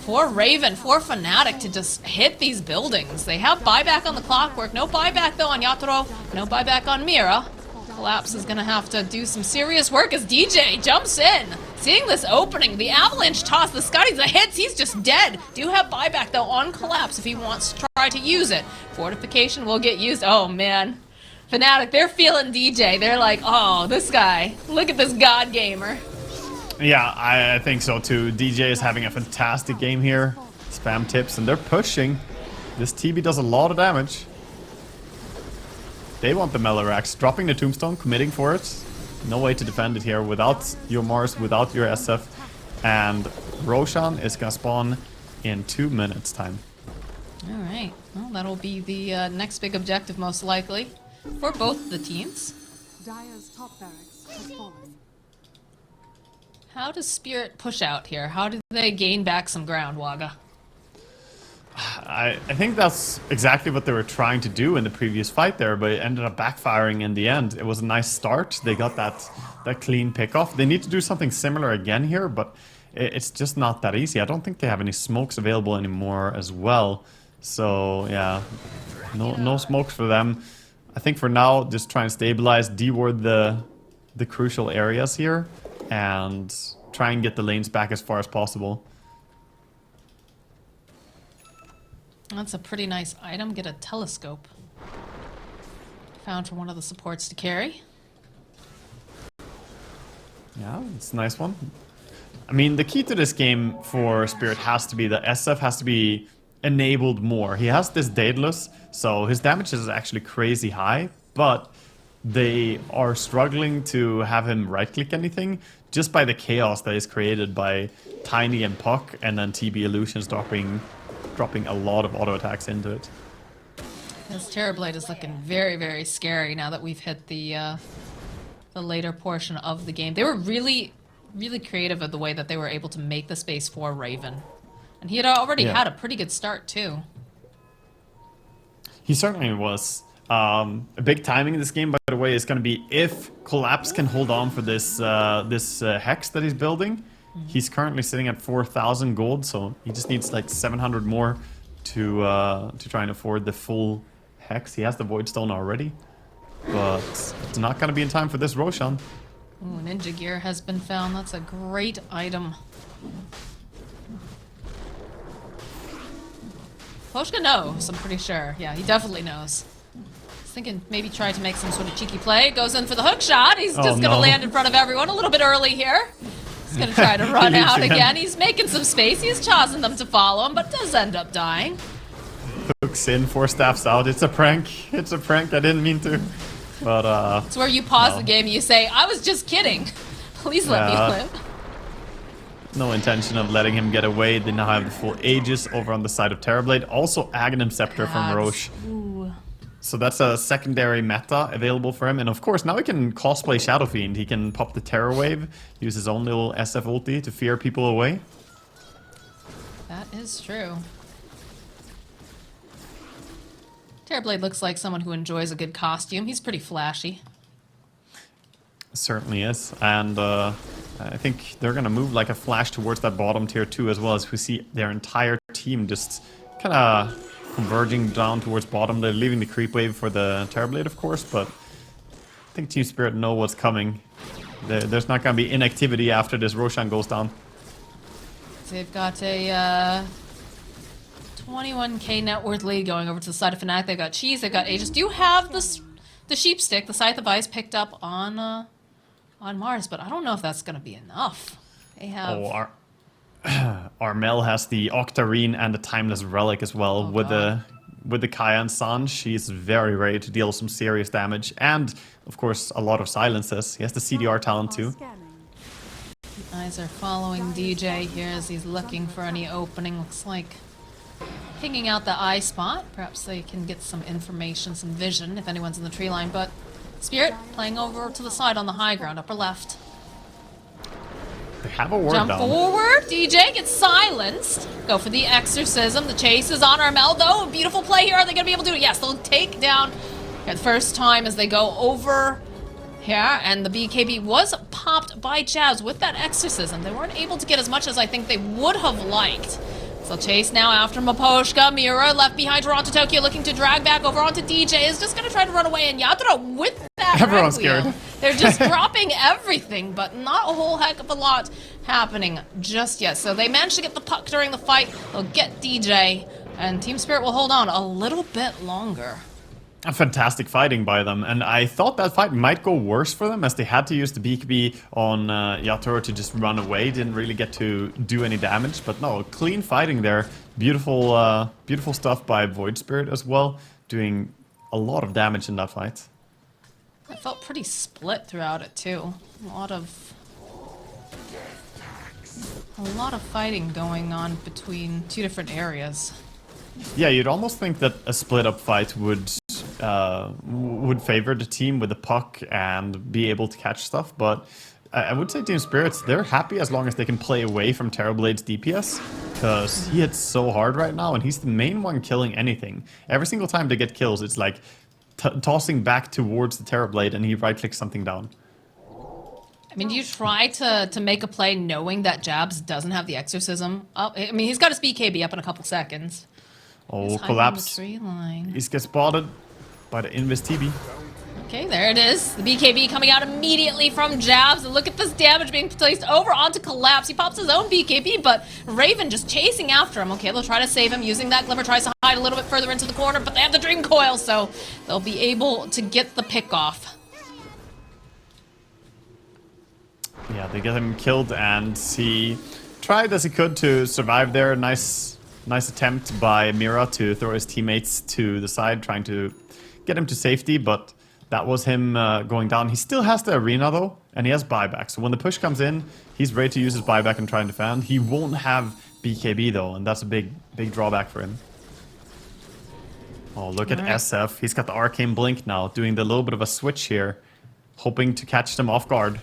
for Raven, for Fnatic to just hit these buildings. They have buyback on the Clockwork. No buyback, though, on Yatoro. No buyback on Mira. Collapse is going to have to do some serious work as DJ jumps in. Seeing this opening, the Avalanche toss, the Scotties, the hits, he's just dead. Do have buyback, though, on Collapse if he wants to try to use it. Fortification will get used. Oh, man. Fnatic, they're feeling DJ. They're like, oh, this guy. Look at this god gamer. Yeah, I think so, too. DJ is having a fantastic game here. Spam tips, and they're pushing. This TB does a lot of damage. They want the Melarax, dropping the Tombstone, committing for it. No way to defend it here without your Mars, without your SF. And Roshan is gonna spawn in 2 minutes time. Alright, well that'll be the next big objective most likely for both the teams. Dire's top barracks has fallen. How does Spirit push out here? How do they gain back some ground, Waga? I think that's exactly what they were trying to do in the previous fight there, but it ended up backfiring in the end. It was a nice start. They got that clean pickoff. They need to do something similar again here, but it's just not that easy. I don't think they have any smokes available anymore as well. So yeah, no smokes for them. I think for now, just try and stabilize, deward the crucial areas here, and try and get the lanes back as far as possible. That's a pretty nice item. Get a telescope. Found for one of the supports to carry. Yeah, it's a nice one. I mean, the key to this game for Spirit has to be that SF has to be enabled more. He has this Daedalus, so his damage is actually crazy high, but they are struggling to have him right-click anything just by the chaos that is created by Tiny and Puck, and then TB Illusions dropping a lot of auto attacks into it. This Terrorblade is looking very, very scary now that we've hit the later portion of the game. They were really, really creative of the way that they were able to make the space for Raven. And he had already had a pretty good start, too. He certainly was. A big timing in this game, by the way, is going to be if Collapse can hold on for this Hex that he's building. He's currently sitting at 4,000 gold, so he just needs like 700 more to try and afford the full Hex. He has the Void Stone already, but it's not going to be in time for this Roshan. Ooh, Ninja Gear has been found. That's a great item. Poshka knows, I'm pretty sure. Yeah, he definitely knows. He's thinking maybe try to make some sort of cheeky play. Goes in for the hook shot. He's just going to land in front of everyone a little bit early here. He's going to try to run out again. He's making some space. He's causing them to follow him, but does end up dying. Hooks in, 4 staffs out. It's a prank. It's a prank. I didn't mean to. But it's where you pause the game and you say, I was just kidding. Please let me live. No intention of letting him get away. They now have the full Aegis over on the side of Terrorblade. Also Aghanim Scepter from Roche. Ooh. So that's a secondary meta available for him. And of course, now he can cosplay Shadow Fiend. He can pop the Terror Wave, use his own little SF ulti to fear people away. That is true. Terrorblade looks like someone who enjoys a good costume. He's pretty flashy. Certainly is. And I think they're going to move like a flash towards that bottom tier 2 as well, as we see their entire team just kind of converging down towards bottom. They're leaving the creep wave for the Terrorblade, of course, but I think Team Spirit know what's coming. There's not going to be inactivity after this Roshan goes down. They've got a 21k net worth lead going over to the side of Fnatic. They've got Cheese, they've got Aegis. Do you have the Sheep Stick, the Scythe of Ice, picked up on Mars, but I don't know if that's going to be enough. They have... Oh, Armel has the Octarine and the Timeless Relic as well. With the Kaya and Sanj, she's very ready to deal some serious damage. And, of course, a lot of silences. He has the CDR talent too. Eyes are following DJ here as he's looking for any opening. Looks like pinging out the eye spot. Perhaps they can get some information, some vision, if anyone's in the tree line. But Spirit playing over to the side on the high ground, upper left. They have a ward Jump down. forward. DJ gets silenced. Go for the exorcism. The chase is on Armel, though. A beautiful play here. Are they going to be able to do it? Yes, they'll take down for the first time as they go over here. And the BKB was popped by Jazz with that exorcism. They weren't able to get as much as I think they would have liked. So chase now after Maposhka. Mira left behind Toronto Tokyo, looking to drag back over onto DJ. Is just going to try to run away. And Yatra with that Everyone's red wheel. scared. They're just dropping everything, but not a whole heck of a lot happening just yet. So they managed to get the puck during the fight. They'll get DJ, and Team Spirit will hold on a little bit longer. A fantastic fighting by them, and I thought that fight might go worse for them as they had to use the BKB on Yatoro to just run away. Didn't really get to do any damage, but no, clean fighting there. Beautiful, beautiful stuff by Void Spirit as well, doing a lot of damage in that fight. I felt pretty split throughout it too. A lot of fighting going on between two different areas. Yeah, you'd almost think that a split-up fight would favor the team with the puck and be able to catch stuff, but I would say Team Spirits, they're happy as long as they can play away from Terrorblade's DPS, because he hits so hard right now, and he's the main one killing anything. Every single time they get kills, it's like tossing back towards the Terrorblade, and he right-clicks something down. mean, do you try to make a play knowing that Jabs doesn't have the exorcism up? I mean, he's got his BKB up in a couple seconds. Oh, He's hiding collapse. on the tree line. He's gets spotted by the Invis TB. Okay, there it is. The BKB coming out immediately from Jabs. And look at this damage being placed over onto Collapse. He pops his own BKB, but Raven just chasing after him. Okay, they'll try to save him using that Glimmer. Tries to hide a little bit further into the corner, but they have the Dream Coil, so they'll be able to get the pick off. Yeah, they get him killed, and he tried as he could to survive there. Nice attempt by Mira to throw his teammates to the side, trying to get him to safety, but that was him going down. He still has the arena though, and he has buyback. So when the push comes in, he's ready to use his buyback and try and defend. He won't have BKB though, and that's a big drawback for him. Oh, look at SF. He's got the Arcane Blink now, doing the little bit of a switch here, hoping to catch them off guard.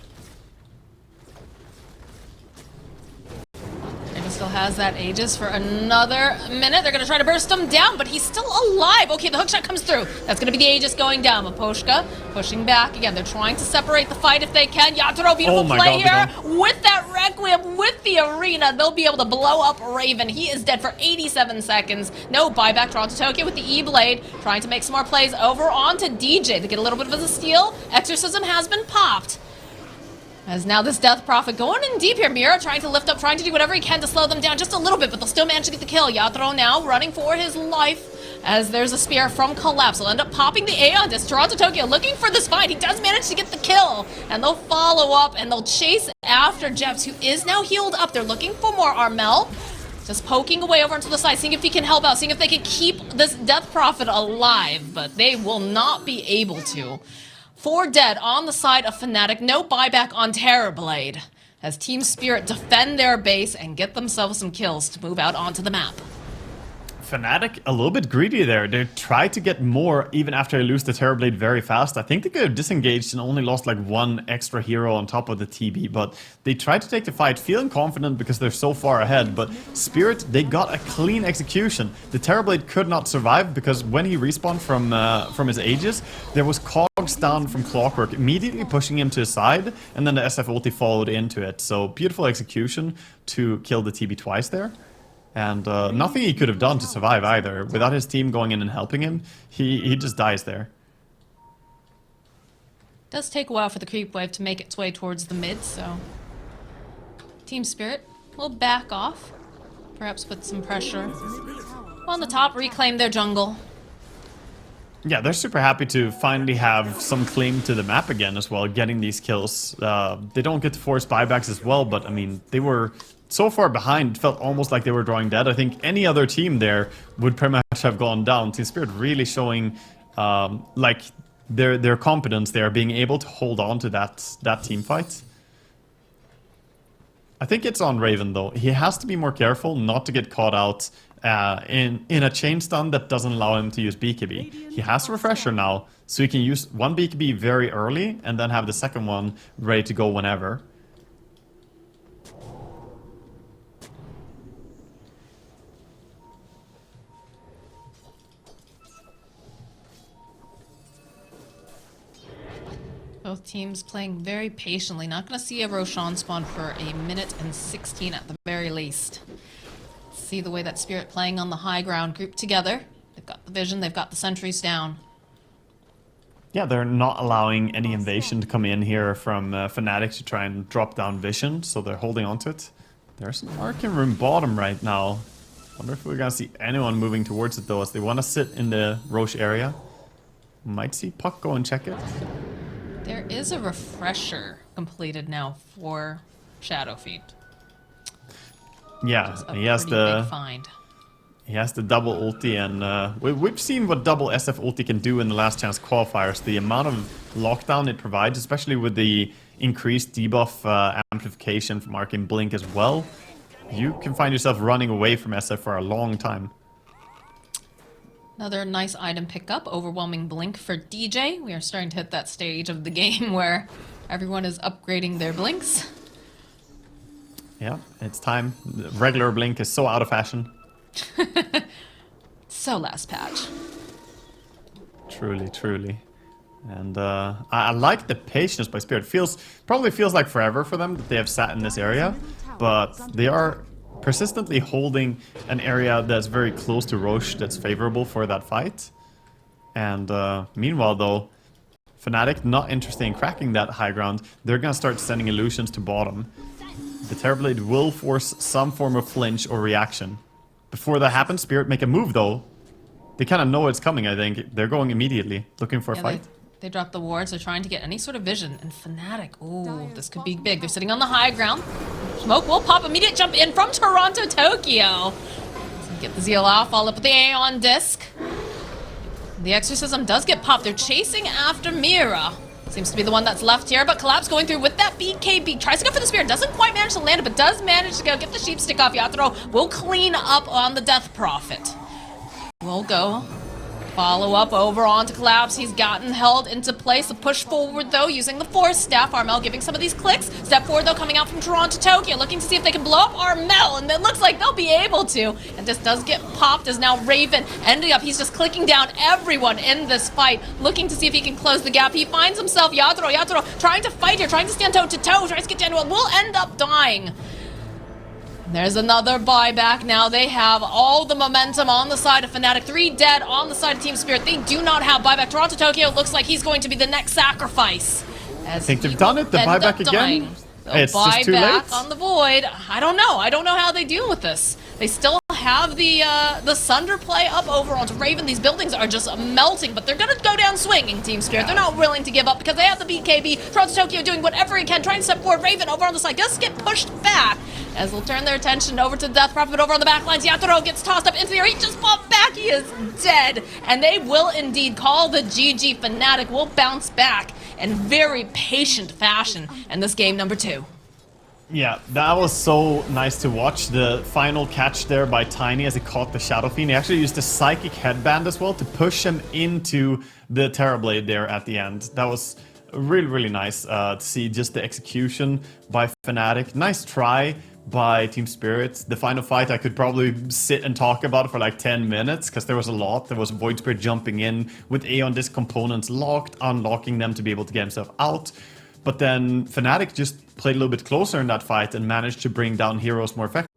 Still has that Aegis for another minute. They're going to try to burst him down, but he's still alive. Okay, the hookshot comes through. That's going to be the Aegis going down. Maposhka pushing back. Again, they're trying to separate the fight if they can. Yatoro, beautiful play here with that Requiem, with the arena. They'll be able to blow up Raven. He is dead for 87 seconds. No buyback. Toronto Tokyo with the E-Blade, trying to make some more plays over onto DJ. They get a little bit of a steal. Exorcism has been popped. As now this Death Prophet going in deep here. Mira trying to lift up, trying to do whatever he can to slow them down just a little bit, but they'll still manage to get the kill. Yatoro now running for his life as there's a spear from Collapse. He'll end up popping the Aeon Disc. Toronto Tokyo looking for this fight. He does manage to get the kill, and they'll follow up and they'll chase after Jeps, who is now healed up. They're looking for more. Armel just poking away over onto the side, seeing if he can help out, seeing if they can keep this Death Prophet alive, but they will not be able to. 4 dead on the side of Fnatic. No buyback on Terrorblade as Team Spirit defend their base and get themselves some kills to move out onto the map. Fnatic a little bit greedy there. They tried to get more even after they lose the Terrorblade very fast. I think they could have disengaged and only lost like 1 extra hero on top of the TB, but they tried to take the fight feeling confident because they're so far ahead. But Spirit, they got a clean execution. The Terrorblade could not survive because when he respawned from his Aegis, there was cogs down from Clockwork, immediately pushing him to his side, and then the SF ulti followed into it. So beautiful execution to kill the TB twice there. And nothing he could have done to survive either. Without his team going in and helping him, he just dies there. Does take a while for the creep wave to make its way towards the mid, so Team Spirit will back off. Perhaps put some pressure on the top, reclaim their jungle. Yeah, they're super happy to finally have some claim to the map again as well, getting these kills. They don't get to force buybacks as well, but I mean, they were so far behind, it felt almost like they were drawing dead. I think any other team there would pretty much have gone down. Team Spirit really showing like their competence there, being able to hold on to that team fight. I think it's on Raven though. He has to be more careful not to get caught out in a chain stun that doesn't allow him to use BKB. He has Refresher now, so he can use 1 BKB very early and then have the second one ready to go whenever. Both teams playing very patiently. Not going to see a Roshan spawn for 1:16 at the very least. See the way that Spirit playing on the high ground, grouped together. They've got the vision, they've got the sentries down. Yeah, they're not allowing any invasion to come in here from Fnatic to try and drop down vision, so they're holding on to it. There's an Arcane Room bottom right now. Wonder if we're gonna see anyone moving towards it though, as they want to sit in the Roche area. Might see Puck go and check it. There is a refresher completed now for Shadowfiend. Yeah, he has big find. He has the double ulti, and we've seen what double SF ulti can do in the last chance qualifiers. The amount of lockdown it provides, especially with the increased debuff amplification from Arcane Blink as well. You can find yourself running away from SF for a long time. Another nice item pickup, Overwhelming Blink for DJ. We are starting to hit that stage of the game where everyone is upgrading their blinks. Yeah, it's time. The regular Blink is so out of fashion. So last patch. Truly, truly. And I like the patience by Spirit. Probably feels like forever for them that they have sat in this area, but they are persistently holding an area that's very close to Roche that's favorable for that fight. And meanwhile, though, Fnatic not interested in cracking that high ground. They're gonna start sending illusions to bottom. The Terrorblade will force some form of flinch or reaction. Before that happens, Spirit make a move, though. They kind of know it's coming, I think. They're going immediately, looking for a fight. They dropped the wards. They're trying to get any sort of vision. And Fnatic, ooh, this could be big. They're sitting on the high ground. Smoke will pop. Immediate jump in from Toronto, Tokyo. Get the Zeal off. Follow up with the Aeon disc. The Exorcism does get popped. They're chasing after Mira. Seems to be the one that's left here, but Collapse going through with that BKB. Tries to go for the Spirit. Doesn't quite manage to land it, but does manage to go get the sheep stick off. Yatoro will clean up on the Death Prophet. We'll go. Follow up over onto Collapse. He's gotten held into place. A push forward, though, using the Force Staff. Armel giving some of these clicks. Step forward, though, coming out from Toronto, Tokyo, looking to see if they can blow up Armel, and it looks like they'll be able to. And this does get popped as now Raven ending up. He's just clicking down everyone in this fight, looking to see if he can close the gap. He finds himself Yatoro trying to fight here, trying to stand toe-to-toe, tries to get down to it, will end up dying. There's another buyback now. They have all the momentum on the side of Fnatic. 3 dead on the side of Team Spirit. They do not have buyback. Toronto Tokyo looks like he's going to be the next sacrifice. I think they've done it. The buyback again. It's just too late. Buyback on the Void. I don't know. I don't know how they deal with this. They still have the Sunder play up over onto Raven. These buildings are just melting, but they're going to go down swinging, Team Spirit. They're not willing to give up because they have the BKB. Toronto Tokyo doing whatever he can, trying to step forward. Raven over on the side does get pushed back as they'll turn their attention over to the Death Prophet over on the back lines. Yatoro gets tossed up into the air. He just popped back. He is dead. And they will indeed call the GG. Fnatic will bounce back in very patient fashion in this game number 2. Yeah, that was so nice to watch. The final catch there by Tiny as he caught the Shadow Fiend. He actually used the Psychic Headband as well to push him into the Terrorblade there at the end. That was really, really nice to see just the execution by Fnatic. Nice try by Team Spirit. The final fight I could probably sit and talk about for like 10 minutes because there was a lot. There was Void Spirit jumping in with Aeon Disc components locked, unlocking them to be able to get himself out. But then Fnatic just played a little bit closer in that fight and managed to bring down heroes more effectively.